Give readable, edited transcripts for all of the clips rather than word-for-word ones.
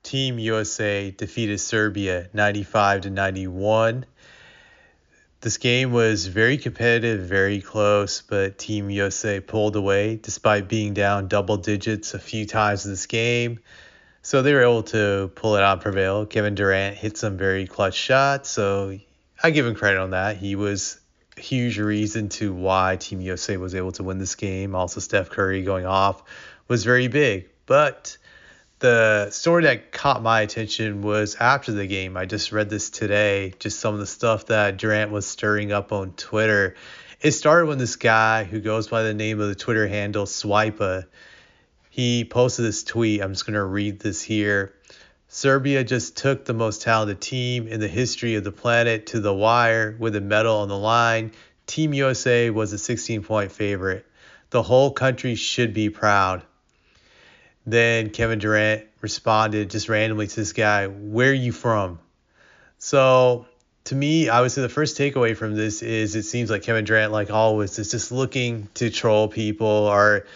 Team USA defeated Serbia 95-91. This game was very competitive, very close, but Team USA pulled away despite being down double digits a few times in this game. So they were able to pull it out and prevail. Kevin Durant hit some very clutch shots, so I give him credit on that. He was a huge reason to why Team USA was able to win this game. Also, Steph Curry going off was very big. But the story that caught my attention was after the game. I just read this today, just some of the stuff that Durant was stirring up on Twitter. It started when this guy who goes by the name of the Twitter handle Swipa, he posted this tweet. I'm just going to read this here. Serbia just took the most talented team in the history of the planet to the wire with a medal on the line. Team USA was a 16-point favorite. The whole country should be proud. Then Kevin Durant responded just randomly to this guy, "Where are you from?" So to me, I would say the first takeaway from this is it seems like Kevin Durant, like always, is just looking to troll people, or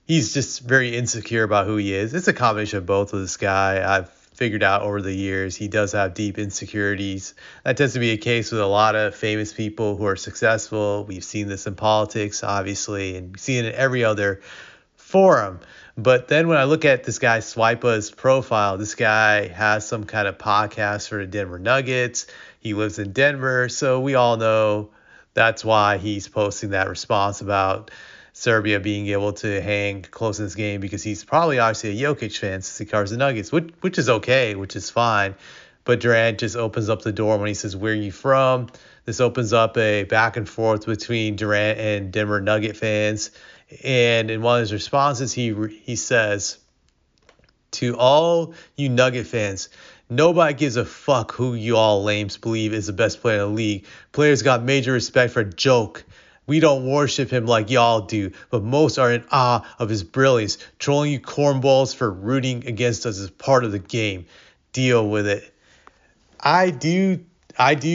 he's just very insecure about who he is. It's a combination of both of this guy. I've figured out over the years he does have deep insecurities. That tends to be a case with a lot of famous people who are successful. We've seen this in politics, obviously, and we see it in every other forum. But then when I look at this guy Swipa's profile, this guy has some kind of podcast for the Denver Nuggets. He lives in Denver, so we all know that's why he's posting that response about Serbia being able to hang close in this game, because he's probably obviously a Jokic fan since he covers the Nuggets, which is okay, which is fine. But Durant just opens up the door when he says, "Where are you from?" This opens up a back and forth between Durant and Denver Nugget fans. And in one of his responses, he says, "To all you Nugget fans, nobody gives a fuck who you all lames believe is the best player in the league. Players got major respect for Joke. We don't worship him like y'all do, but most are in awe of his brilliance. Trolling you cornballs for rooting against us is part of the game. Deal with it." I do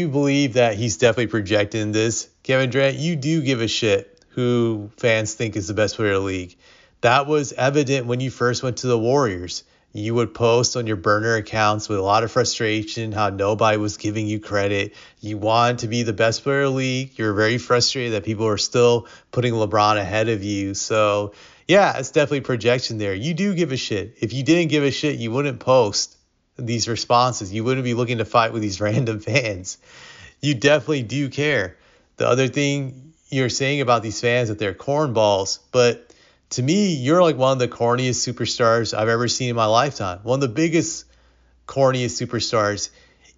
believe that he's definitely projecting this. Kevin Durant, you do give a shit who fans think is the best player in the league. That was evident when you first went to the Warriors. You would post on your burner accounts with a lot of frustration how nobody was giving you credit. You wanted to be the best player in the league. You're very frustrated that people are still putting LeBron ahead of you. So, yeah, it's definitely projection there. You do give a shit. If you didn't give a shit, you wouldn't post these responses. You wouldn't be looking to fight with these random fans. You definitely do care. The other thing you're saying about these fans that they're cornballs, but to me, you're like one of the corniest superstars I've ever seen in my lifetime. One of the biggest, corniest superstars.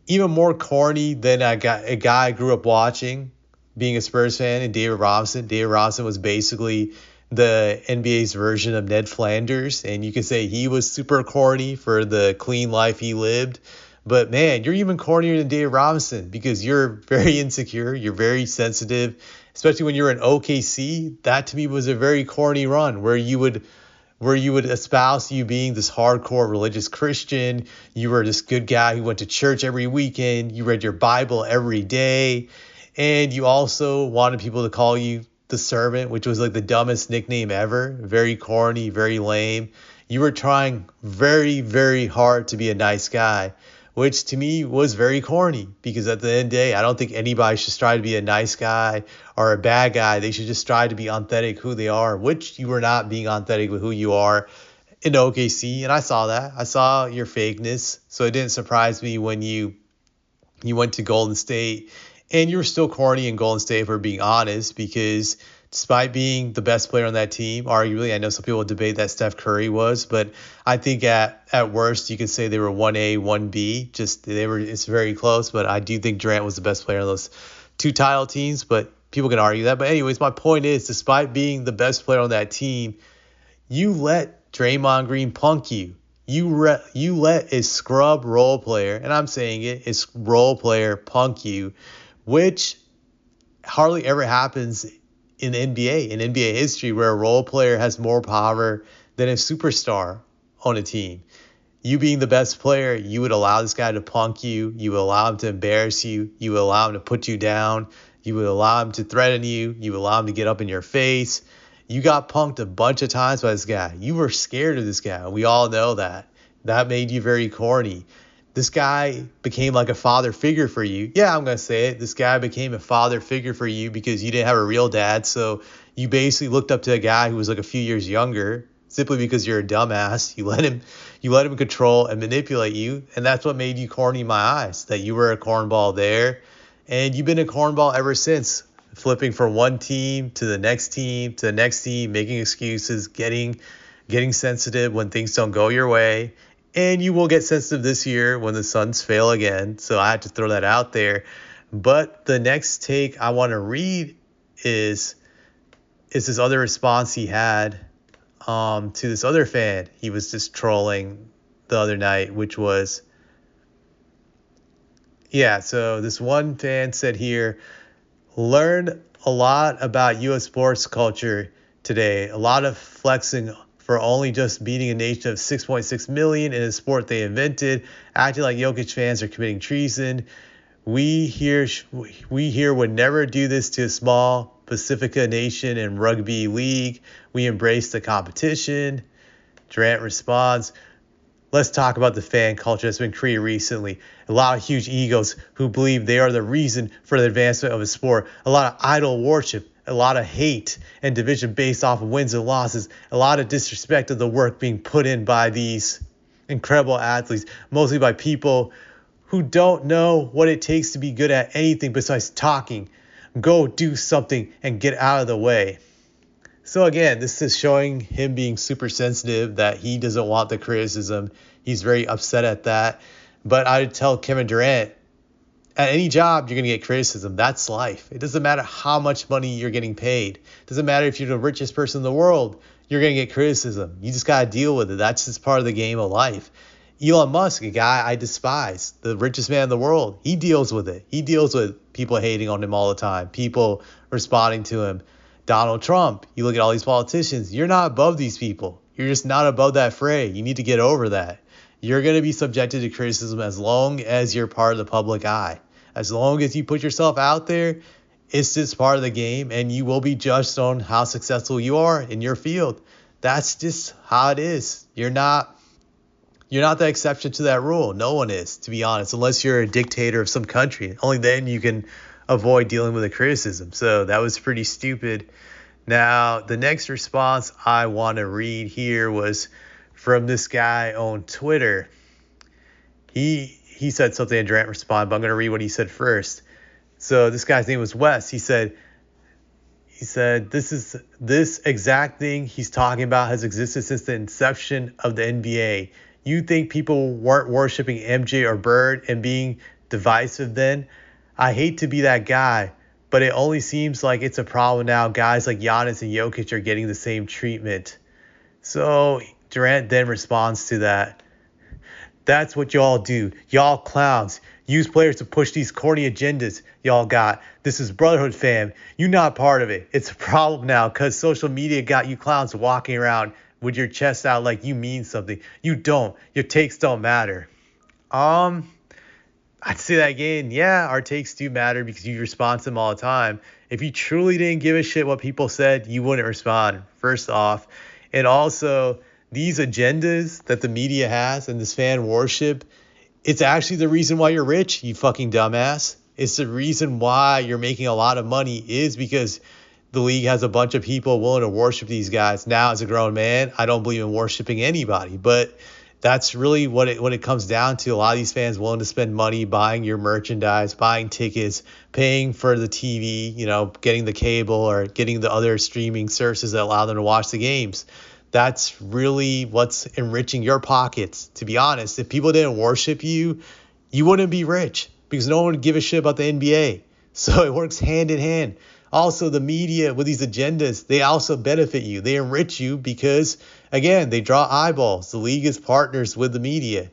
Even more corny than a guy I grew up watching, being a Spurs fan, and David Robinson. David Robinson was basically the NBA's version of Ned Flanders, and you could say he was super corny for the clean life he lived. But man, you're even cornier than David Robinson because you're very insecure, you're very sensitive, especially when you're in OKC. That to me was a very corny run where you would espouse you being this hardcore religious Christian. You were this good guy who went to church every weekend. You read your Bible every day. And you also wanted people to call you the servant, which was like the dumbest nickname ever. Very corny, very lame. You were trying very, very hard to be a nice guy, which to me was very corny, because at the end of the day, I don't think anybody should strive to be a nice guy or a bad guy. They should just strive to be authentic who they are, which you were not being authentic with who you are in OKC. And I saw that. I saw your fakeness. So it didn't surprise me when you went to Golden State, and you were still corny in Golden State, for being honest, because despite being the best player on that team, arguably, I know some people debate that Steph Curry was, but I think at worst you could say they were 1A, 1B. It's very close, but I do think Durant was the best player on those two title teams, but people can argue that. But anyways, my point is, despite being the best player on that team, you let Draymond Green punk you. You let a scrub role player, and I'm saying it, a role player punk you, which hardly ever happens in NBA history, where a role player has more power than a superstar on a team. You being the best player, you would allow this guy to punk you. You would allow him to embarrass you. You would allow him to put you down. You would allow him to threaten you. You would allow him to get up in your face. You got punked a bunch of times by this guy. You were scared of this guy. We all know that. That made you very corny. This guy became like a father figure for you. Yeah, I'm going to say it. This guy became a father figure for you because you didn't have a real dad. So you basically looked up to a guy who was like a few years younger simply because you're a dumbass. You let him control and manipulate you. And that's what made you corny in my eyes, that you were a cornball there. And you've been a cornball ever since, flipping from one team to the next team to the next team, making excuses, getting sensitive when things don't go your way. And you will get sensitive this year when the Suns fail again. So I had to throw that out there. But the next take I want to read is this other response he had to this other fan he was just trolling the other night, which was, yeah, so this one fan said here, learned a lot about U.S. sports culture today. A lot of flexing for only just beating a nation of 6.6 million in a sport they invented, acting like Jokic fans are committing treason. We here would never do this to a small Pacifica nation in rugby league. We embrace the competition. Durant responds, let's talk about the fan culture that's been created recently. A lot of huge egos who believe they are the reason for the advancement of a sport. A lot of idol worship, a lot of hate and division based off of wins and losses. A lot of disrespect of the work being put in by these incredible athletes, mostly by people who don't know what it takes to be good at anything besides talking. Go do something and get out of the way. So again, this is showing him being super sensitive, that he doesn't want the criticism. He's very upset at that. But I would tell Kevin Durant, at any job, you're going to get criticism. That's life. It doesn't matter how much money you're getting paid. It doesn't matter if you're the richest person in the world. You're going to get criticism. You just got to deal with it. That's just part of the game of life. Elon Musk, a guy I despise, the richest man in the world, he deals with it. He deals with people hating on him all the time, people responding to him. Donald Trump, you look at all these politicians, you're not above these people. You're just not above that fray. You need to get over that. You're going to be subjected to criticism as long as you're part of the public eye. As long as you put yourself out there, it's just part of the game, and you will be judged on how successful you are in your field. That's just how it is. You're not the exception to that rule. No one is, to be honest, unless you're a dictator of some country. Only then you can avoid dealing with the criticism. So that was pretty stupid. Now, the next response I want to read here was from this guy on Twitter. He said something and Durant responded, but I'm going to read what he said first. So this guy's name was Wes. He said this exact thing he's talking about has existed since the inception of the NBA. You think people weren't worshiping MJ or Bird and being divisive then? I hate to be that guy, but it only seems like it's a problem now. Guys like Giannis and Jokic are getting the same treatment. So Durant then responds to that. That's what y'all do. Y'all clowns. Use players to push these corny agendas y'all got. This is brotherhood, fam. You not part of it. It's a problem now because social media got you clowns walking around with your chest out like you mean something. You don't. Your takes don't matter. I'd say that again. Yeah, our takes do matter because you respond to them all the time. If you truly didn't give a shit what people said, you wouldn't respond, first off. And also, these agendas that the media has and this fan worship, it's actually the reason why you're rich, you fucking dumbass. It's the reason why you're making a lot of money is because the league has a bunch of people willing to worship these guys. Now, as a grown man, I don't believe in worshiping anybody, but that's really what it comes down to. A lot of these fans willing to spend money buying your merchandise, buying tickets, paying for the TV, getting the cable or getting the other streaming services that allow them to watch the games. That's really what's enriching your pockets, to be honest. If people didn't worship you, you wouldn't be rich because no one would give a shit about the NBA. So it works hand in hand. Also, the media with these agendas, they also benefit you. They enrich you because, again, they draw eyeballs. The league is partners with the media.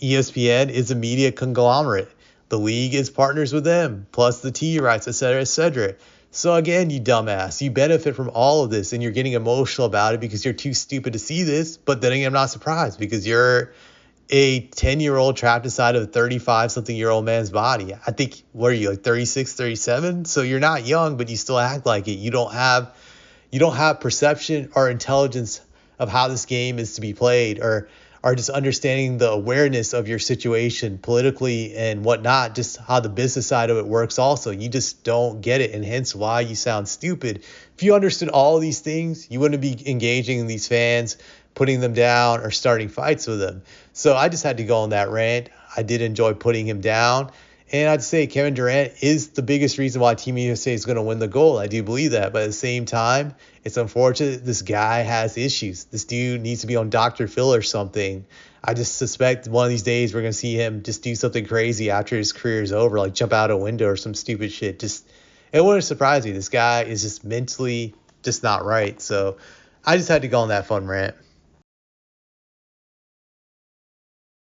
ESPN is a media conglomerate. The league is partners with them, plus the TV rights, et cetera, et cetera. So again, you dumbass, you benefit from all of this and you're getting emotional about it because you're too stupid to see this. But then again, I'm not surprised because you're a 10-year-old trapped inside of a 35-something-year-old man's body. I think, what are you, like 36, 37? So you're not young, but you still act like it. You don't have perception or intelligence of how this game is to be played or are just understanding the awareness of your situation politically and whatnot, just how the business side of it works also. You just don't get it, and hence why you sound stupid. If you understood all these things, you wouldn't be engaging in these fans, putting them down, or starting fights with them. So I just had to go on that rant. I did enjoy putting him down. And I'd say Kevin Durant is the biggest reason why Team USA is going to win the gold. I do believe that. But at the same time, it's unfortunate this guy has issues. This dude needs to be on Dr. Phil or something. I just suspect one of these days we're going to see him just do something crazy after his career is over, like jump out a window or some stupid shit. Just, it wouldn't surprise me. This guy is just mentally just not right. So I just had to go on that fun rant.